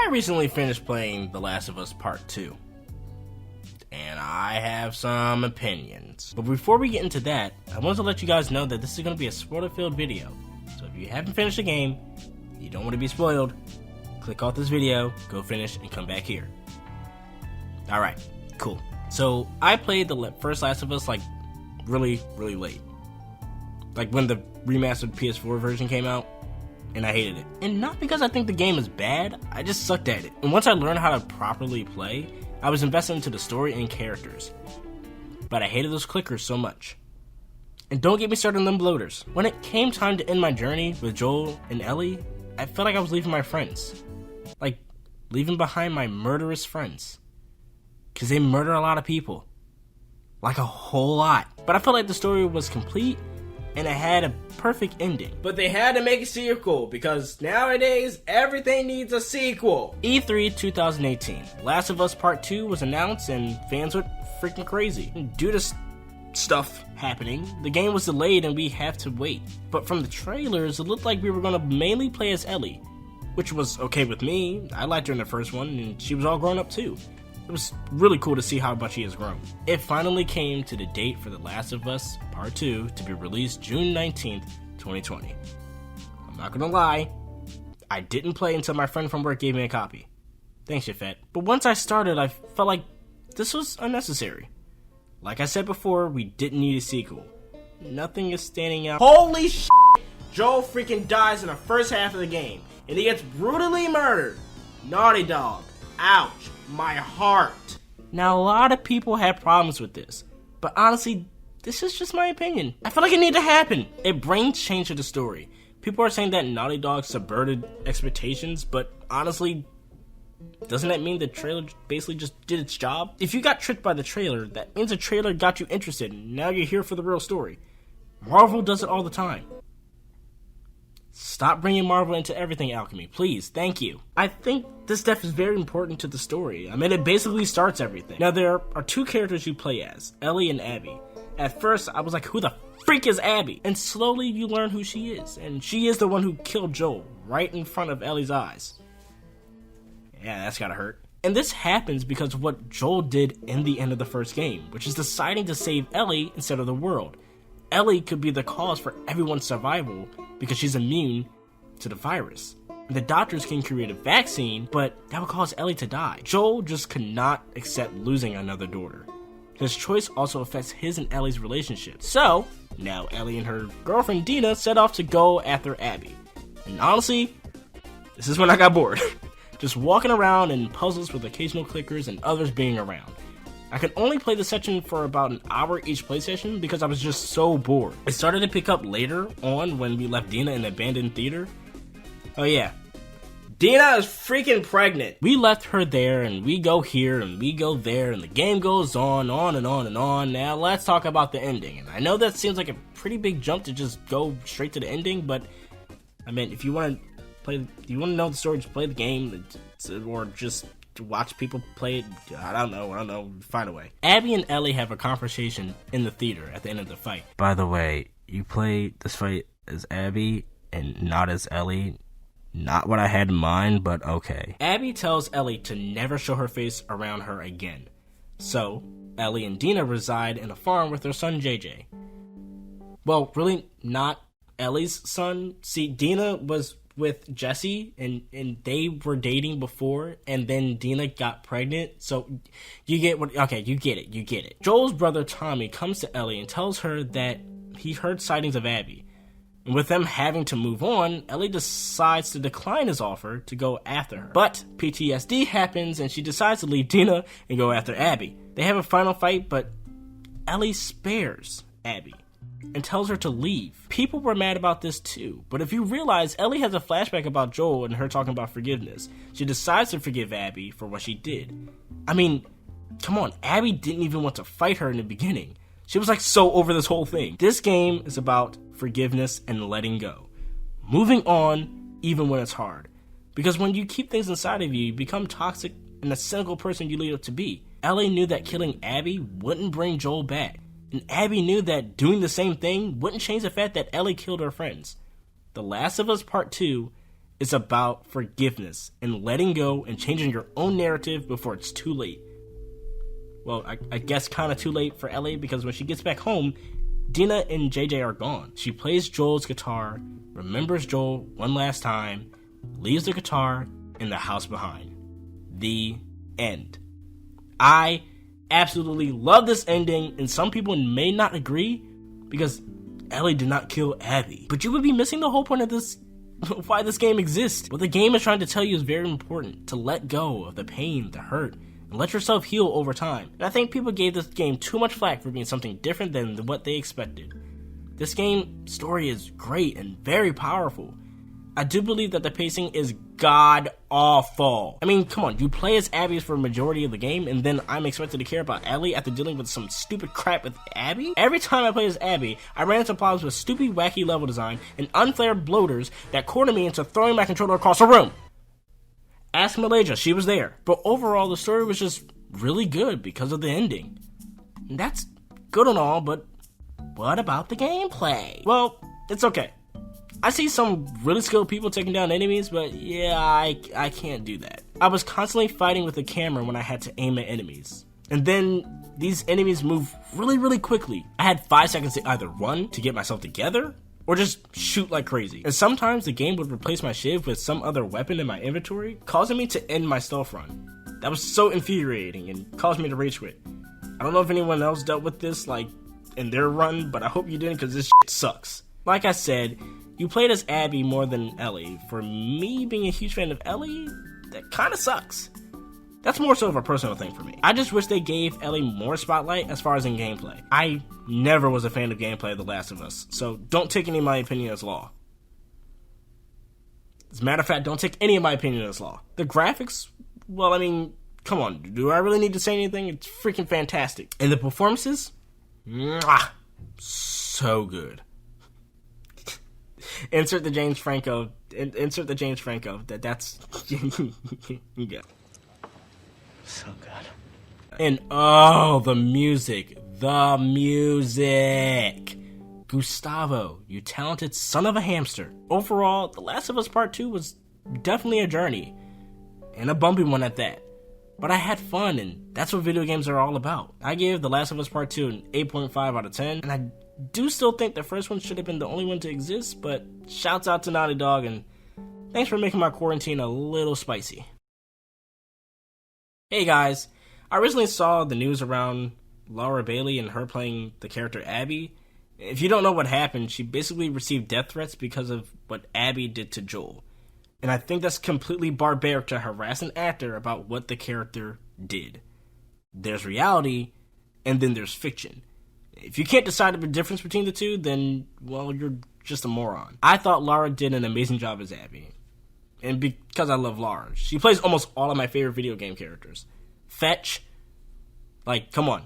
I recently finished playing The Last of Us Part 2, and I have some opinions. But before we get into that, I wanted to let you guys know that this is going to be a spoiler-filled video. So if you haven't finished the game, you don't want to be spoiled, click off this video, go finish, and come back here. Alright, cool. So I played the first Last of Us like really late. Like when the remastered PS4 version came out, and I hated it. And not because I think the game is bad, I just sucked at it. And once I learned how to properly play, I was invested into the story and characters. But I hated those clickers so much. And don't get me started on them bloaters. When it came time to end my journey with Joel and Ellie, I felt like I was leaving my friends. Like, leaving behind my murderous friends. Because they murder a lot of people. Like a whole lot. But I felt like the story was complete, and it had a perfect ending. But they had to make a sequel, because nowadays, everything needs a sequel. E3 2018, Last of Us Part 2 was announced, and fans went freaking crazy. Due to stuff happening, the game was delayed and we have to wait. But from the trailers, it looked like we were going to mainly play as Ellie, which was okay with me. I liked her in the first one, and she was all grown up too. It was really cool to see how much she has grown. It finally came to the date for The Last of Us Part 2 to be released June 19th, 2020. I'm not gonna lie, I didn't play until my friend from work gave me a copy. Thanks, Yafet. But once I started, I felt like this was unnecessary. Like I said before, we didn't need a sequel. Nothing is standing out. Holy shit! Joel freaking dies in the first half of the game, and he gets brutally murdered. Naughty Dog. Ouch. My heart. Now, a lot of people have problems with this, but honestly, this is just my opinion. I feel like it needed to happen. It brings change to the story. People are saying that Naughty Dog subverted expectations, but honestly, doesn't that mean the trailer basically just did its job? If you got tricked by the trailer, that means the trailer got you interested, and now you're here for the real story. Marvel does it all the time. Stop bringing Marvel into everything, Alchemy. Please, thank you. I think this stuff is very important to the story. I mean, it basically starts everything. Now, there are two characters you play as, Ellie and Abby. At first, I was like, who the freak is Abby? And slowly, you learn who she is. And she is the one who killed Joel, right in front of Ellie's eyes. Yeah, that's gotta hurt. And this happens because of what Joel did in the end of the first game, which is deciding to save Ellie instead of the world. Ellie could be the cause for everyone's survival because she's immune to the virus. The doctors can create a vaccine, but that would cause Ellie to die. Joel just could not accept losing another daughter. His choice also affects his and Ellie's relationship. So, now Ellie and her girlfriend Dina set off to go after Abby. And honestly, this is when I got bored. Just walking around in puzzles with occasional clickers and others being around. I could only play the section for about an hour each play session because I was just so bored. It started to pick up later on when we left Dina in the abandoned theater. Oh yeah, Dina is freaking pregnant. We left her there and we go here and we go there and the game goes on and on and on. Now let's talk about the ending. And I know that seems like a pretty big jump to just go straight to the ending, but I mean, if you want to know the story, just play the game, or just to watch people play it. I don't know, find a way. Abby and Ellie have a conversation in the theater at the end of the fight. By the way, you play this fight as Abby and not as Ellie. Not what I had in mind, but okay. Abby tells Ellie to never show her face around her again. So, Ellie and Dina reside in a farm with their son JJ. Well, really not Ellie's son. See, Dina was with Jesse, and they were dating before, and then Dina got pregnant, so you get it. Joel's brother Tommy comes to Ellie and tells her that he heard sightings of Abby. And with them having to move on, Ellie decides to decline his offer to go after her. But PTSD happens, and she decides to leave Dina and go after Abby. They have a final fight, but Ellie spares Abby and tells her to leave. People were mad about this too, but if you realize, Ellie has a flashback about Joel and her talking about forgiveness. She decides to forgive Abby for what she did. I mean, come on, Abby didn't even want to fight her in the beginning. She was like so over this whole thing. This game is about forgiveness and letting go. Moving on, even when it's hard. Because when you keep things inside of you, you become toxic and the cynical person you lead up to be. Ellie knew that killing Abby wouldn't bring Joel back. And Abby knew that doing the same thing wouldn't change the fact that Ellie killed her friends. The Last of Us Part 2 It's about forgiveness and letting go and changing your own narrative before it's too late. Well, I guess kind of too late for Ellie, because when she gets back home, Dina and JJ are gone. She plays Joel's guitar, remembers Joel one last time, leaves the guitar and the house behind. The end. I absolutely love this ending, and some people may not agree because Ellie did not kill Abby. But you would be missing the whole point of this, why this game exists. What the game is trying to tell you is very important, to let go of the pain, the hurt, and let yourself heal over time. And I think people gave this game too much flack for being something different than what they expected. This game story is great and very powerful. I do believe that the pacing is god-awful. I mean, come on, you play as Abby for a majority of the game, and then I'm expected to care about Ellie after dealing with some stupid crap with Abby? Every time I play as Abby, I ran into problems with stupid, wacky level design and unfair bloaters that cornered me into throwing my controller across the room. Ask Malaysia, she was there. But overall, the story was just really good because of the ending. And that's good and all, but what about the gameplay? Well, it's okay. I see some really skilled people taking down enemies, but yeah, I can't do that. I was constantly fighting with the camera when I had to aim at enemies. And then these enemies move really quickly. I had 5 seconds to either run to get myself together, or just shoot like crazy. And sometimes the game would replace my shiv with some other weapon in my inventory, causing me to end my stealth run. That was so infuriating and caused me to rage quit. I don't know if anyone else dealt with this like in their run, but I hope you didn't, because this shit sucks. Like I said, you played as Abby more than Ellie. For me, being a huge fan of Ellie, that kinda sucks. That's more so of a personal thing for me. I just wish they gave Ellie more spotlight as far as in gameplay. I never was a fan of gameplay of The Last of Us, so don't take any of my opinion as law. As a matter of fact, don't take any of my opinion as law. The graphics, well, I mean, come on, do I really need to say anything? It's freaking fantastic. And the performances? Mwah, so good. Insert the James Franco. Insert the James Franco. That's yeah. So good. And oh, the music. The music. Gustavo, you talented son of a hamster. Overall, The Last of Us Part 2 was definitely a journey. And a bumpy one at that. But I had fun, and that's what video games are all about. I gave The Last of Us Part 2 an 8.5 out of 10, and I do still think the first one should have been the only one to exist, but shouts out to Naughty Dog, and thanks for making my quarantine a little spicy. Hey guys, I recently saw the news around Laura Bailey and her playing the character Abby. If you don't know what happened, she basically received death threats because of what Abby did to Joel. And I think that's completely barbaric to harass an actor about what the character did. There's reality, and then there's fiction. If you can't decide the difference between the two, then, well, you're just a moron. I thought Lara did an amazing job as Abby. And because I love Lara. She plays almost all of my favorite video game characters. Fetch. Like, come on.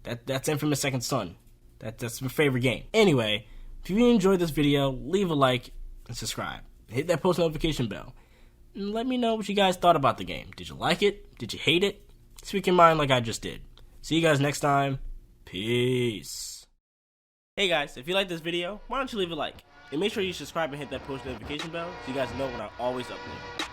That's Infamous Second Son. That's my favorite game. Anyway, if you enjoyed this video, leave a like and subscribe. Hit that post notification bell. And let me know what you guys thought about the game. Did you like it? Did you hate it? Speak your mind like I just did. See you guys next time. Peace. Hey guys, if you like this video, why don't you leave a like? And make sure you subscribe and hit that post notification bell so you guys know when I always upload.